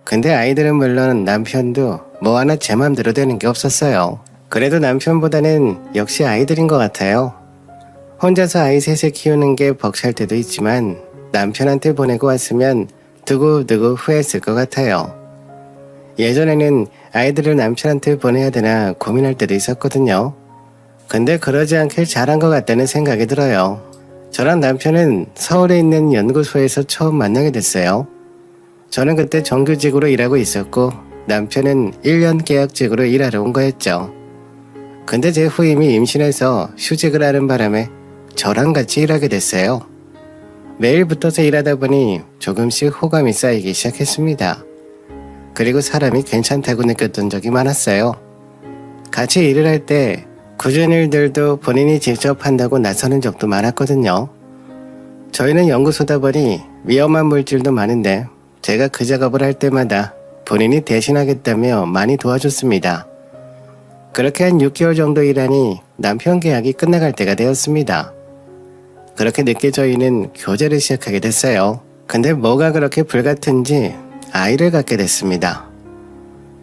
근데 아이들은 물론 남편도 뭐 하나 제 맘대로 되는 게 없었어요. 그래도 남편보다는 역시 아이들인 것 같아요. 혼자서 아이 셋을 키우는 게 벅찰 때도 있지만 남편한테 보내고 왔으면 두고두고 후회했을 것 같아요. 예전에는 아이들을 남편한테 보내야 되나 고민할 때도 있었거든요. 근데 그러지 않길 잘한 것 같다는 생각이 들어요. 저랑 남편은 서울에 있는 연구소에서 처음 만나게 됐어요. 저는 그때 정규직으로 일하고 있었고 남편은 1년 계약직으로 일하러 온 거였죠. 근데 제 후임이 임신해서 휴직을 하는 바람에 저랑 같이 일하게 됐어요. 매일 붙어서 일하다 보니 조금씩 호감이 쌓이기 시작했습니다. 그리고 사람이 괜찮다고 느꼈던 적이 많았어요. 같이 일을 할 때 굳은 일들도 본인이 직접 한다고 나서는 적도 많았거든요. 저희는 연구소다 보니 위험한 물질도 많은데 제가 그 작업을 할 때마다 본인이 대신하겠다며 많이 도와줬습니다. 그렇게 한 6개월 정도 일하니 남편 계약이 끝나갈 때가 되었습니다. 그렇게 늦게 저희는 교제를 시작하게 됐어요. 근데 뭐가 그렇게 불같은지 아이를 갖게 됐습니다.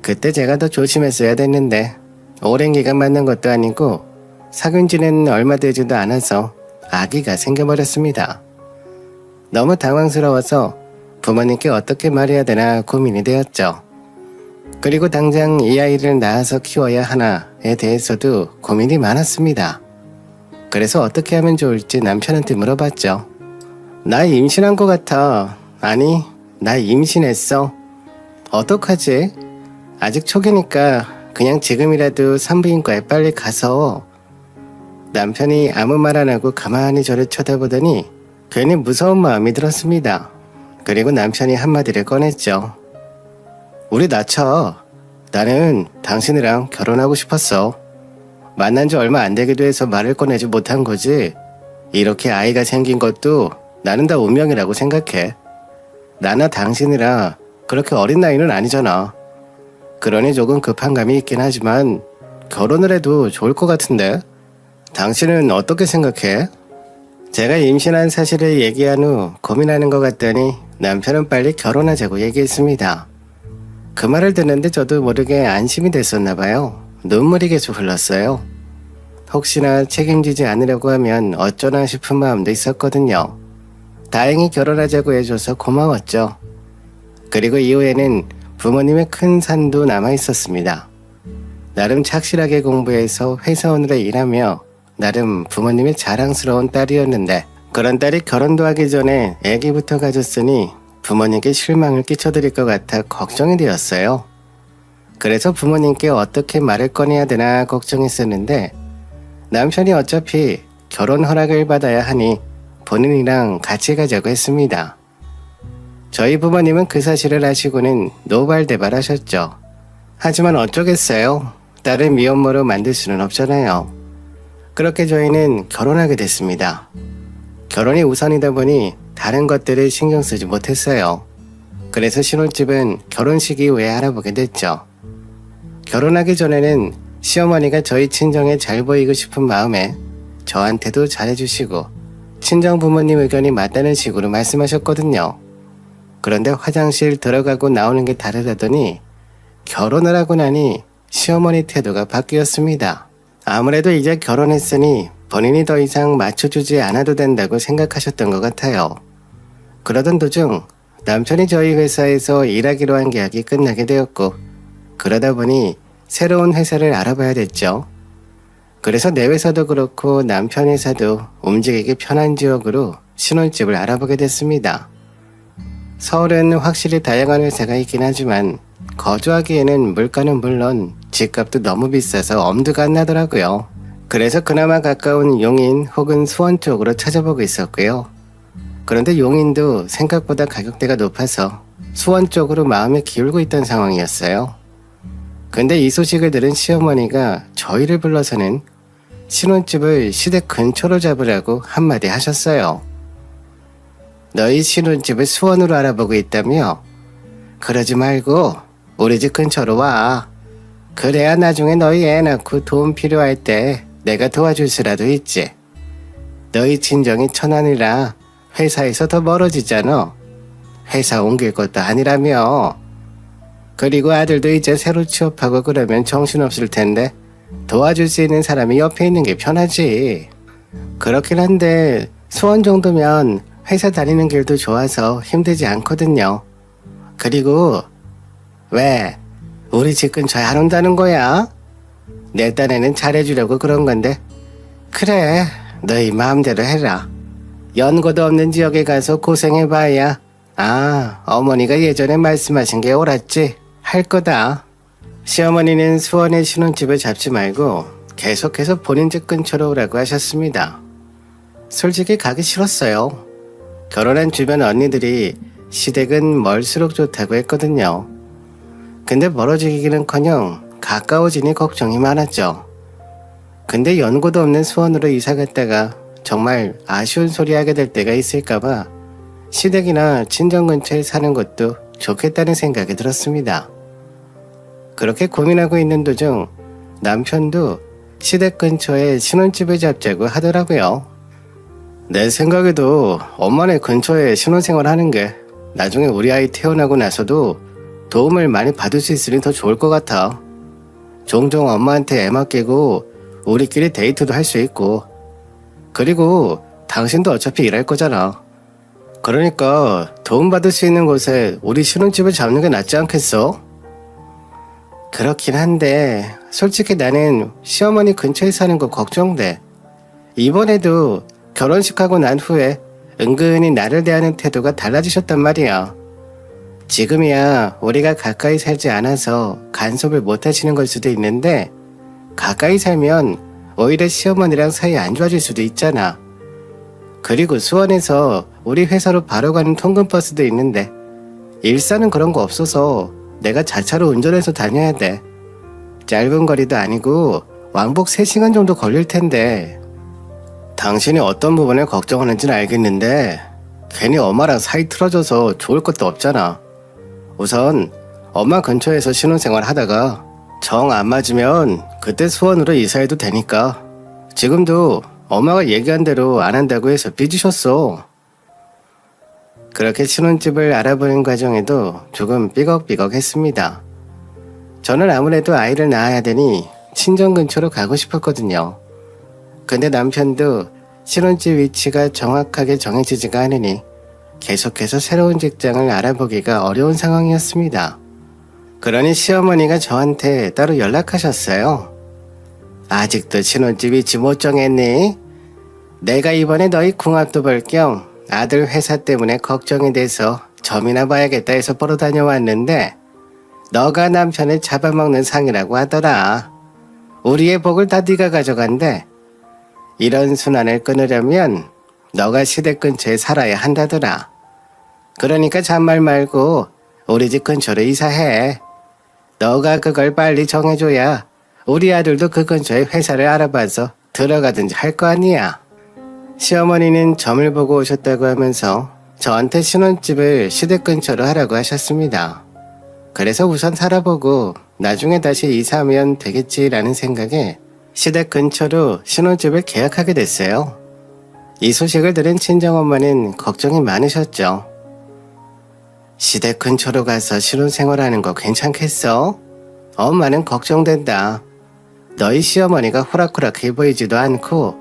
그때 제가 더 조심했어야 됐는데 오랜 기간 만난 것도 아니고 사귄 지는 얼마 되지도 않아서 아기가 생겨버렸습니다. 너무 당황스러워서 부모님께 어떻게 말해야 되나 고민이 되었죠. 그리고 당장 이 아이를 낳아서 키워야 하나에 대해서도 고민이 많았습니다. 그래서 어떻게 하면 좋을지 남편한테 물어봤죠. 나 임신한 것 같아. 아니, 나 임신했어. 어떡하지? 아직 초기니까 그냥 지금이라도 산부인과에 빨리 가서. 남편이 아무 말 안 하고 가만히 저를 쳐다보더니 괜히 무서운 마음이 들었습니다. 그리고 남편이 한마디를 꺼냈죠. 우리 낳자. 나는 당신이랑 결혼하고 싶었어. 만난 지 얼마 안 되기도 해서 말을 꺼내지 못한 거지. 이렇게 아이가 생긴 것도 나는 다 운명이라고 생각해. 나나 당신이라 그렇게 어린 나이는 아니잖아. 그러니 조금 급한 감이 있긴 하지만 결혼을 해도 좋을 것 같은데? 당신은 어떻게 생각해? 제가 임신한 사실을 얘기한 후 고민하는 것 같더니 남편은 빨리 결혼하자고 얘기했습니다. 그 말을 듣는데 저도 모르게 안심이 됐었나 봐요. 눈물이 계속 흘렀어요. 혹시나 책임지지 않으려고 하면 어쩌나 싶은 마음도 있었거든요. 다행히 결혼하자고 해줘서 고마웠죠. 그리고 이후에는 부모님의 큰 산도 남아있었습니다. 나름 착실하게 공부해서 회사원으로 일하며 나름 부모님의 자랑스러운 딸이었는데 그런 딸이 결혼도 하기 전에 아기부터 가졌으니 부모님께 실망을 끼쳐드릴 것 같아 걱정이 되었어요. 그래서 부모님께 어떻게 말을 꺼내야 되나 걱정했었는데 남편이 어차피 결혼 허락을 받아야 하니 본인이랑 같이 가자고 했습니다. 저희 부모님은 그 사실을 아시고는 노발대발하셨죠. 하지만 어쩌겠어요. 딸을 미혼모로 만들 수는 없잖아요. 그렇게 저희는 결혼하게 됐습니다. 결혼이 우선이다 보니 다른 것들을 신경 쓰지 못했어요. 그래서 신혼집은 결혼식 이후에 알아보게 됐죠. 결혼하기 전에는 시어머니가 저희 친정에 잘 보이고 싶은 마음에 저한테도 잘해주시고 친정 부모님 의견이 맞다는 식으로 말씀하셨거든요. 그런데 화장실 들어가고 나오는 게 다르다더니 결혼을 하고 나니 시어머니 태도가 바뀌었습니다. 아무래도 이제 결혼했으니 본인이 더 이상 맞춰주지 않아도 된다고 생각하셨던 것 같아요. 그러던 도중 남편이 저희 회사에서 일하기로 한 계약이 끝나게 되었고 그러다 보니 새로운 회사를 알아봐야 됐죠. 그래서 내 회사도 그렇고 남편 회사도 움직이기 편한 지역으로 신혼집을 알아보게 됐습니다. 서울은 확실히 다양한 회사가 있긴 하지만 거주하기에는 물가는 물론 집값도 너무 비싸서 엄두가 안 나더라고요. 그래서 그나마 가까운 용인 혹은 수원 쪽으로 찾아보고 있었고요. 그런데 용인도 생각보다 가격대가 높아서 수원 쪽으로 마음을 기울고 있던 상황이었어요. 근데 이 소식을 들은 시어머니가 저희를 불러서는 신혼집을 시댁 근처로 잡으라고 한마디 하셨어요. 너희 신혼집을 수원으로 알아보고 있다며? 그러지 말고 우리 집 근처로 와. 그래야 나중에 너희 애 낳고 돈 필요할 때 내가 도와줄 수라도 있지. 너희 친정이 천안이라 회사에서 더 멀어지잖아. 회사 옮길 것도 아니라며. 그리고 아들도 이제 새로 취업하고 그러면 정신없을 텐데 도와줄 수 있는 사람이 옆에 있는 게 편하지. 그렇긴 한데 수원 정도면 회사 다니는 길도 좋아서 힘들지 않거든요. 그리고 왜 우리 집 근처에 안 온다는 거야? 내 딴에는 잘해주려고 그런 건데. 그래, 너희 마음대로 해라. 연고도 없는 지역에 가서 고생해봐야 어머니가 예전에 말씀하신 게 옳았지 할 거다. 시어머니는 수원에 신혼집을 잡지 말고 계속해서 본인 집 근처로 오라고 하셨습니다. 솔직히 가기 싫었어요. 결혼한 주변 언니들이 시댁은 멀수록 좋다고 했거든요. 근데 멀어지기는커녕 가까워지니 걱정이 많았죠. 근데 연고도 없는 수원으로 이사 갔다가 정말 아쉬운 소리 하게 될 때가 있을까봐 시댁이나 친정 근처에 사는 것도 좋겠다는 생각이 들었습니다. 그렇게 고민하고 있는 도중 남편도 시댁 근처에 신혼집을 잡자고 하더라고요. 내 생각에도 엄마네 근처에 신혼생활 하는 게 나중에 우리 아이 태어나고 나서도 도움을 많이 받을 수 있으니 더 좋을 것 같아. 종종 엄마한테 애 맡기고 우리끼리 데이트도 할 수 있고, 그리고 당신도 어차피 일할 거잖아. 그러니까 도움받을 수 있는 곳에 우리 신혼집을 잡는 게 낫지 않겠어? 그렇긴 한데 솔직히 나는 시어머니 근처에 사는 거 걱정돼. 이번에도 결혼식하고 난 후에 은근히 나를 대하는 태도가 달라지셨단 말이야. 지금이야 우리가 가까이 살지 않아서 간섭을 못 하시는 걸 수도 있는데 가까이 살면 오히려 시어머니랑 사이 안 좋아질 수도 있잖아. 그리고 수원에서 우리 회사로 바로 가는 통근버스도 있는데 일산은 그런 거 없어서 내가 자차로 운전해서 다녀야 돼. 짧은 거리도 아니고 왕복 3시간 정도 걸릴 텐데. 당신이 어떤 부분을 걱정하는지는 알겠는데 괜히 엄마랑 사이 틀어져서 좋을 것도 없잖아. 우선 엄마 근처에서 신혼생활 하다가 정 안 맞으면 그때 수원으로 이사해도 되니까. 지금도 엄마가 얘기한 대로 안 한다고 해서 삐지셨어. 그렇게 신혼집을 알아보는 과정에도 조금 삐걱삐걱했습니다. 저는 아무래도 아이를 낳아야 되니 친정 근처로 가고 싶었거든요. 근데 남편도 신혼집 위치가 정확하게 정해지지가 않으니 계속해서 새로운 직장을 알아보기가 어려운 상황이었습니다. 그러니 시어머니가 저한테 따로 연락하셨어요. 아직도 신혼집 위치 못 정했니? 내가 이번에 너희 궁합도 볼 겸 아들 회사 때문에 걱정이 돼서 점이나 봐야겠다 해서 보러 다녀왔는데 너가 남편을 잡아먹는 상이라고 하더라. 우리의 복을 다 네가 가져간대. 이런 순환을 끊으려면 너가 시댁 근처에 살아야 한다더라. 그러니까 잔말 말고 우리 집 근처로 이사해. 너가 그걸 빨리 정해줘야 우리 아들도 그 근처에 회사를 알아봐서 들어가든지 할 거 아니야. 시어머니는 점을 보고 오셨다고 하면서 저한테 신혼집을 시댁 근처로 하라고 하셨습니다. 그래서 우선 살아보고 나중에 다시 이사하면 되겠지라는 생각에 시댁 근처로 신혼집을 계약하게 됐어요. 이 소식을 들은 친정엄마는 걱정이 많으셨죠. 시댁 근처로 가서 신혼생활하는 거 괜찮겠어? 엄마는 걱정된다. 너희 시어머니가 호락호락해 보이지도 않고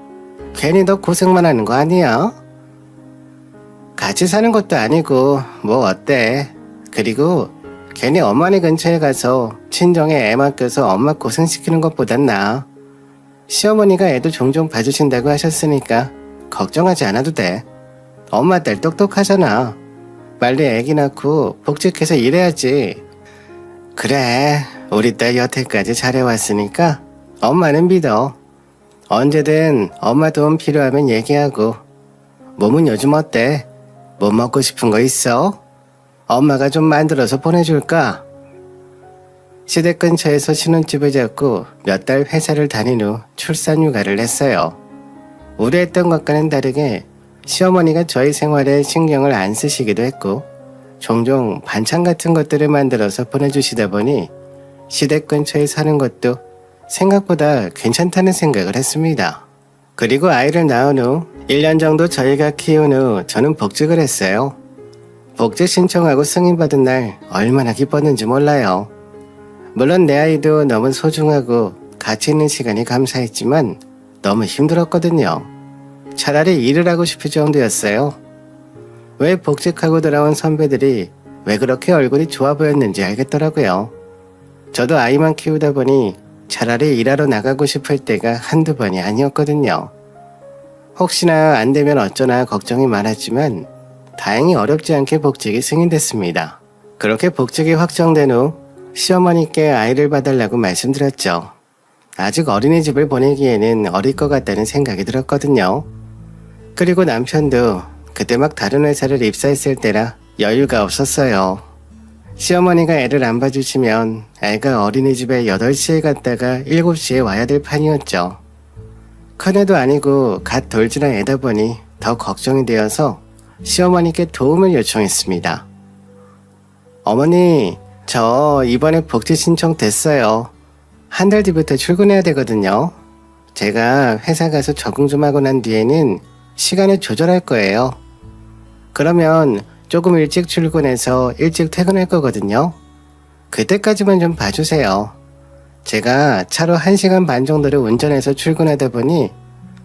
괜히 너 고생만 하는 거 아니야? 같이 사는 것도 아니고 뭐 어때? 그리고 괜히 엄마네 근처에 가서 친정에 애 맡겨서 엄마 고생시키는 것보단 나아. 시어머니가 애도 종종 봐주신다고 하셨으니까 걱정하지 않아도 돼. 엄마 딸 똑똑하잖아. 빨리 애기 낳고 복직해서 일해야지. 그래, 우리 딸 여태까지 잘해왔으니까 엄마는 믿어. 언제든 엄마 도움 필요하면 얘기하고. 몸은 요즘 어때? 뭐 먹고 싶은 거 있어? 엄마가 좀 만들어서 보내줄까? 시댁 근처에서 신혼집을 잡고 몇 달 회사를 다닌 후 출산 휴가를 냈어요. 우려했던 것과는 다르게 시어머니가 저희 생활에 신경을 안 쓰시기도 했고 종종 반찬 같은 것들을 만들어서 보내주시다 보니 시댁 근처에 사는 것도 생각보다 괜찮다는 생각을 했습니다. 그리고 아이를 낳은 후 1년 정도 저희가 키운 후 저는 복직을 했어요. 복직 신청하고 승인받은 날 얼마나 기뻤는지 몰라요. 물론 내 아이도 너무 소중하고 가치 있는 시간이 감사했지만 너무 힘들었거든요. 차라리 일을 하고 싶을 정도였어요. 왜 복직하고 돌아온 선배들이 왜 그렇게 얼굴이 좋아 보였는지 알겠더라고요. 저도 아이만 키우다 보니 차라리 일하러 나가고 싶을 때가 한두 번이 아니었거든요. 혹시나 안 되면 어쩌나 걱정이 많았지만 다행히 어렵지 않게 복직이 승인됐습니다. 그렇게 복직이 확정된 후 시어머니께 아이를 봐달라고 말씀드렸죠. 아직 어린이집을 보내기에는 어릴 것 같다는 생각이 들었거든요. 그리고 남편도 그때 막 다른 회사를 입사했을 때라 여유가 없었어요. 시어머니가 애를 안 봐주시면 애가 어린이집에 8시에 갔다가 7시에 와야 될 판이었죠. 큰애도 아니고 갓 돌진한 애다 보니 더 걱정이 되어서 시어머니께 도움을 요청했습니다. 어머니, 저 이번에 복지 신청 됐어요. 한 달 뒤부터 출근해야 되거든요. 제가 회사 가서 적응 좀 하고 난 뒤에는 시간을 조절할 거예요. 그러면 조금 일찍 출근해서 일찍 퇴근할 거거든요. 그때까지만 좀 봐주세요. 제가 차로 1시간 반 정도를 운전해서 출근하다 보니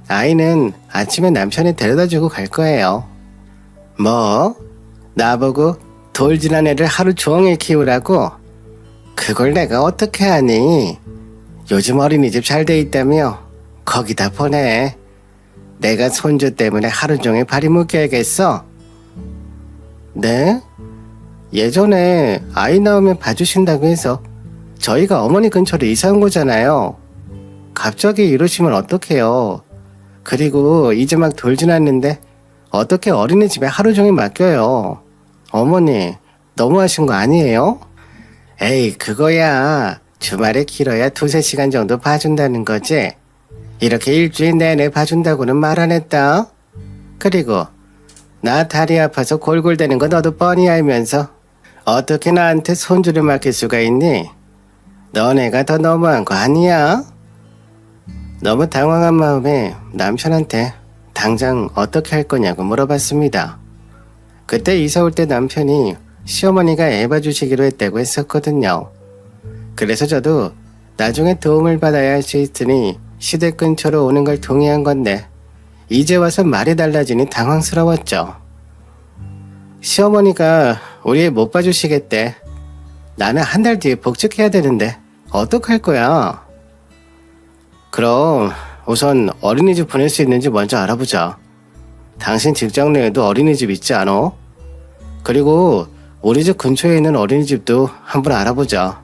아이는 아침에 남편이 데려다주고 갈 거예요. 뭐? 나보고 돌진한 애를 하루 종일 키우라고? 그걸 내가 어떻게 하니? 요즘 어린이집 잘 돼 있다며 거기다 보내. 내가 손주 때문에 하루 종일 발이 묶여야겠어? 네? 예전에 아이 낳으면 봐주신다고 해서 저희가 어머니 근처로 이사 온 거잖아요. 갑자기 이러시면 어떡해요. 그리고 이제 막 돌지났는데 어떻게 어린이집에 하루 종일 맡겨요. 어머니 너무하신 거 아니에요? 에이 그거야 주말에 길어야 2-3시간 정도 봐준다는 거지. 이렇게 일주일 내내 봐준다고는 말 안 했다. 그리고 나 다리 아파서 골골대는 거 너도 뻔히 알면서 어떻게 나한테 손주를 맡길 수가 있니? 너네가 더 너무한 거 아니야? 너무 당황한 마음에 남편한테 당장 어떻게 할 거냐고 물어봤습니다. 그때 이사 올 때 남편이 시어머니가 애 봐주시기로 했다고 했었거든요. 그래서 저도 나중에 도움을 받아야 할 수 있으니 시댁 근처로 오는 걸 동의한 건데 이제 와서 말이 달라지니 당황스러웠죠. 시어머니가 우리 애 못 봐주시겠대. 나는 한 달 뒤에 복직해야 되는데 어떡할 거야? 그럼 우선 어린이집 보낼 수 있는지 먼저 알아보자. 당신 직장 내에도 어린이집 있지 않아? 그리고 우리 집 근처에 있는 어린이집도 한번 알아보자.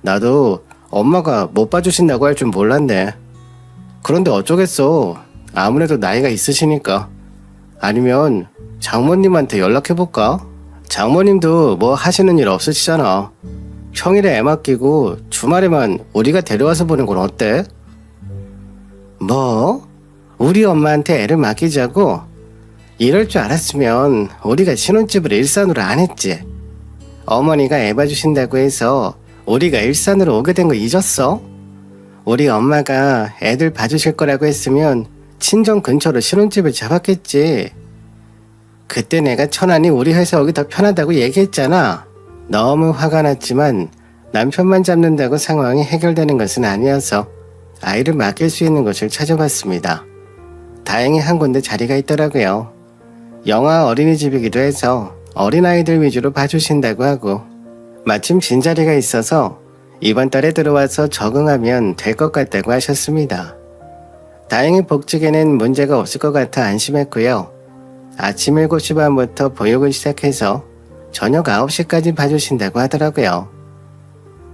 나도 엄마가 못 봐주신다고 할 줄 몰랐네. 그런데 어쩌겠어. 아무래도 나이가 있으시니까. 아니면 장모님한테 연락해볼까? 장모님도 뭐 하시는 일 없으시잖아. 평일에 애 맡기고 주말에만 우리가 데려와서 보는 건 어때? 뭐? 우리 엄마한테 애를 맡기자고? 이럴 줄 알았으면 우리가 신혼집을 일산으로 안 했지. 어머니가 애 봐주신다고 해서 우리가 일산으로 오게 된 거 잊었어? 우리 엄마가 애들 봐주실 거라고 했으면 친정 근처로 신혼집을 잡았겠지. 그때 내가 천안이 우리 회사 오기 더 편하다고 얘기했잖아. 너무 화가 났지만 남편만 잡는다고 상황이 해결되는 것은 아니어서 아이를 맡길 수 있는 곳을 찾아봤습니다. 다행히 한 군데 자리가 있더라고요. 영아 어린이집이기도 해서 어린아이들 위주로 봐주신다고 하고 마침 빈자리가 있어서 이번 달에 들어와서 적응하면 될 것 같다고 하셨습니다. 다행히 복직에는 문제가 없을 것 같아 안심했고요. 아침 7시 반부터 보육을 시작해서 저녁 9시까지 봐주신다고 하더라고요.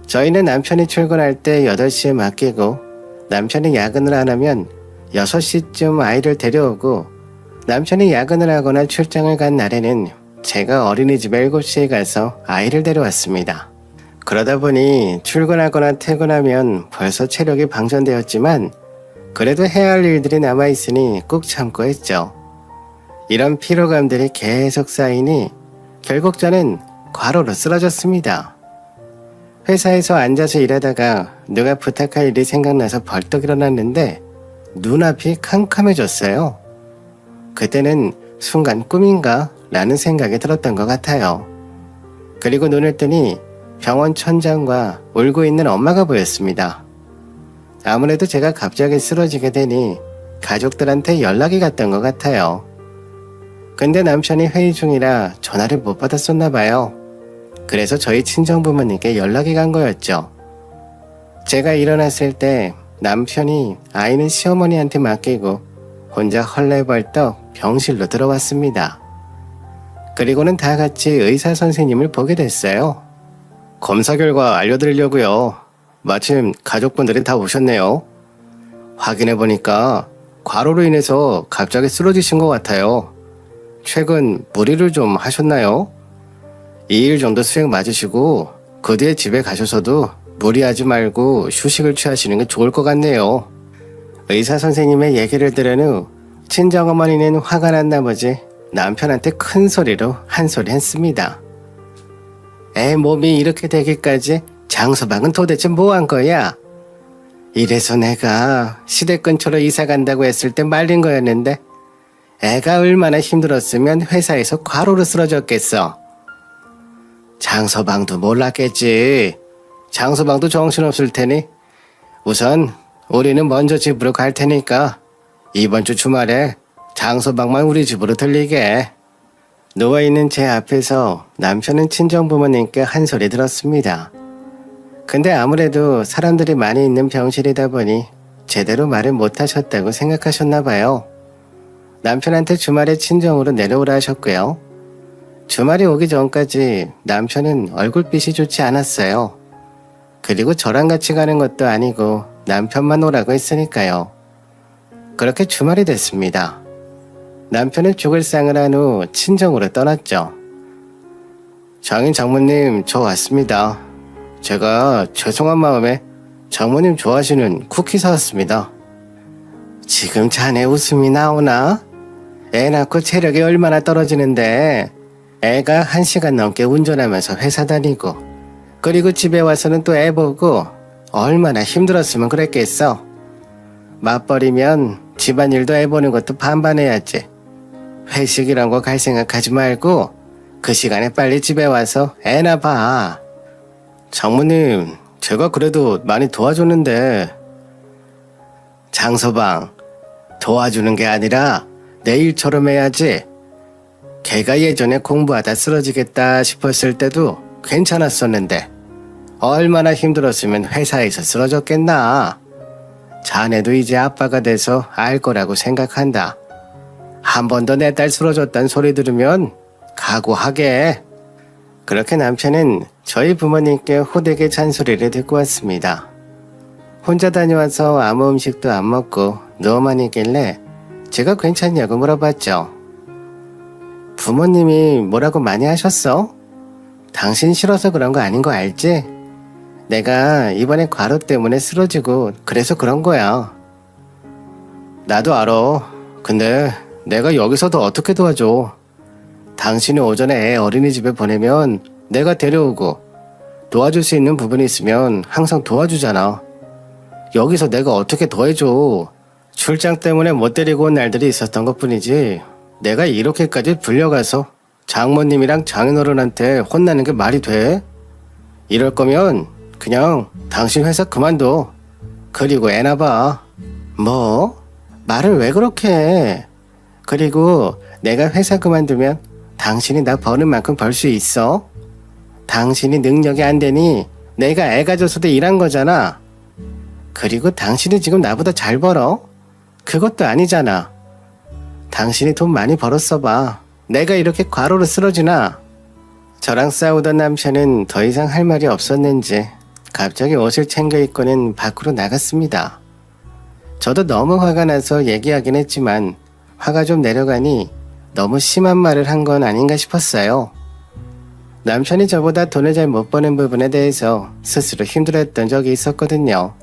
저희는 남편이 출근할 때 8시에 맡기고 남편이 야근을 안 하면 6시쯤 아이를 데려오고 남편이 야근을 하거나 출장을 간 날에는 제가 어린이집에 7시에 가서 아이를 데려왔습니다. 그러다 보니 출근하거나 퇴근하면 벌써 체력이 방전되었지만 그래도 해야 할 일들이 남아있으니 꾹 참고 했죠. 이런 피로감들이 계속 쌓이니 결국 저는 과로로 쓰러졌습니다. 회사에서 앉아서 일하다가 누가 부탁할 일이 생각나서 벌떡 일어났는데 눈앞이 캄캄해졌어요. 그때는 순간 꿈인가 라는 생각이 들었던 것 같아요. 그리고 눈을 뜨니 병원 천장과 울고 있는 엄마가 보였습니다. 아무래도 제가 갑자기 쓰러지게 되니 가족들한테 연락이 갔던 것 같아요. 근데 남편이 회의 중이라 전화를 못 받았었나 봐요. 그래서 저희 친정부모님께 연락이 간 거였죠. 제가 일어났을 때 남편이 아이는 시어머니한테 맡기고 혼자 헐레벌떡 병실로 들어왔습니다. 그리고는 다 같이 의사 선생님을 보게 됐어요. 검사 결과 알려드리려고요. 마침 가족분들이 다 오셨네요. 확인해보니까 과로로 인해서 갑자기 쓰러지신 것 같아요. 최근 무리를 좀 하셨나요? 2일 정도 수액 맞으시고 그 뒤에 집에 가셔서도 무리하지 말고 휴식을 취하시는 게 좋을 것 같네요. 의사 선생님의 얘기를 들은 후 친정어머니는 화가 난 나머지 남편한테 큰 소리로 한 소리 했습니다. 애 몸이 이렇게 되기까지 장서방은 도대체 뭐 한 거야? 이래서 내가 시댁 근처로 이사 간다고 했을 때 말린 거였는데 애가 얼마나 힘들었으면 회사에서 과로로 쓰러졌겠어. 장서방도 몰랐겠지. 장서방도 정신없을 테니 우선 우리는 먼저 집으로 갈 테니까 이번 주 주말에 장서방만 우리 집으로 들리게. 누워있는 제 앞에서 남편은 친정부모님께 한 소리 들었습니다. 근데 아무래도 사람들이 많이 있는 병실이다 보니 제대로 말을 못하셨다고 생각하셨나 봐요. 남편한테 주말에 친정으로 내려오라 하셨고요. 주말이 오기 전까지 남편은 얼굴빛이 좋지 않았어요. 그리고 저랑 같이 가는 것도 아니고 남편만 오라고 했으니까요. 그렇게 주말이 됐습니다. 남편은 죽을 상을 한 후 친정으로 떠났죠. 장인 장모님, 저 왔습니다. 제가 죄송한 마음에 장모님 좋아하시는 쿠키 사왔습니다. 지금 자네 웃음이 나오나? 애 낳고 체력이 얼마나 떨어지는데 애가 1시간 넘게 운전하면서 회사 다니고 그리고 집에 와서는 또 애 보고 얼마나 힘들었으면 그랬겠어. 맞벌이면 집안일도 애 보는 것도 반반해야지. 회식이란 거 갈 생각하지 말고 그 시간에 빨리 집에 와서 애나 봐. 장모님, 제가 그래도 많이 도와줬는데. 장서방, 도와주는 게 아니라 내 일처럼 해야지. 걔가 예전에 공부하다 쓰러지겠다 싶었을 때도 괜찮았었는데 얼마나 힘들었으면 회사에서 쓰러졌겠나. 자네도 이제 아빠가 돼서 알 거라고 생각한다. 한 번 더 내 딸 쓰러졌단 소리 들으면 각오하게. 그렇게 남편은 저희 부모님께 호되게 잔소리를 듣고 왔습니다. 혼자 다녀와서 아무 음식도 안 먹고 누워만 있길래 제가 괜찮냐고 물어봤죠. 부모님이 뭐라고 많이 하셨어? 당신 싫어서 그런 거 아닌 거 알지? 내가 이번에 과로 때문에 쓰러지고 그래서 그런 거야. 나도 알아. 근데 내가 여기서 더 어떻게 도와줘? 당신이 오전에 애 어린이집에 보내면 내가 데려오고 도와줄 수 있는 부분이 있으면 항상 도와주잖아. 여기서 내가 어떻게 더해줘? 출장 때문에 못 데리고 온 날들이 있었던 것뿐이지 내가 이렇게까지 불려가서 장모님이랑 장인어른한테 혼나는 게 말이 돼? 이럴 거면 그냥 당신 회사 그만둬. 그리고 애나 봐. 뭐? 말을 왜 그렇게 해? 그리고 내가 회사 그만두면 당신이 나 버는 만큼 벌 수 있어? 당신이 능력이 안 되니 내가 애 가져서도 일한 거잖아. 그리고 당신이 지금 나보다 잘 벌어? 그것도 아니잖아. 당신이 돈 많이 벌었어 봐. 내가 이렇게 과로로 쓰러지나? 저랑 싸우던 남편은 더 이상 할 말이 없었는지 갑자기 옷을 챙겨 입고는 밖으로 나갔습니다. 저도 너무 화가 나서 얘기하긴 했지만 화가 좀 내려가니 너무 심한 말을 한 건 아닌가 싶었어요. 남편이 저보다 돈을 잘 못 버는 부분에 대해서 스스로 힘들어했던 적이 있었거든요.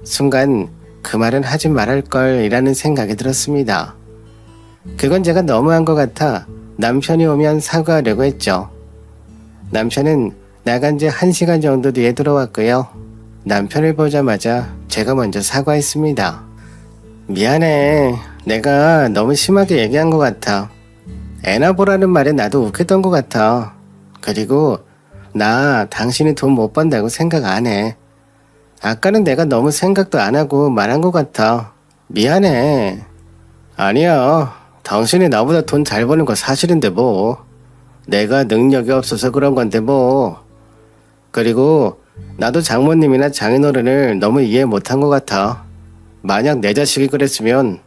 순간 그 말은 하지 말할 걸이라는 생각이 들었습니다. 그건 제가 너무한 것 같아 남편이 오면 사과하려고 했죠. 남편은 나간 지 1시간 정도 뒤에 들어왔고요. 남편을 보자마자 제가 먼저 사과했습니다. 미안해. 내가 너무 심하게 얘기한 것 같아. 애나 보라는 말에 나도 웃겼던 것 같아. 그리고 나 당신이 돈 못 번다고 생각 안 해. 아까는 내가 너무 생각도 안 하고 말한 것 같아. 미안해. 아니야. 당신이 나보다 돈 잘 버는 거 사실인데 뭐. 내가 능력이 없어서 그런 건데 뭐. 그리고 나도 장모님이나 장인어른을 너무 이해 못한 것 같아. 만약 내 자식이 그랬으면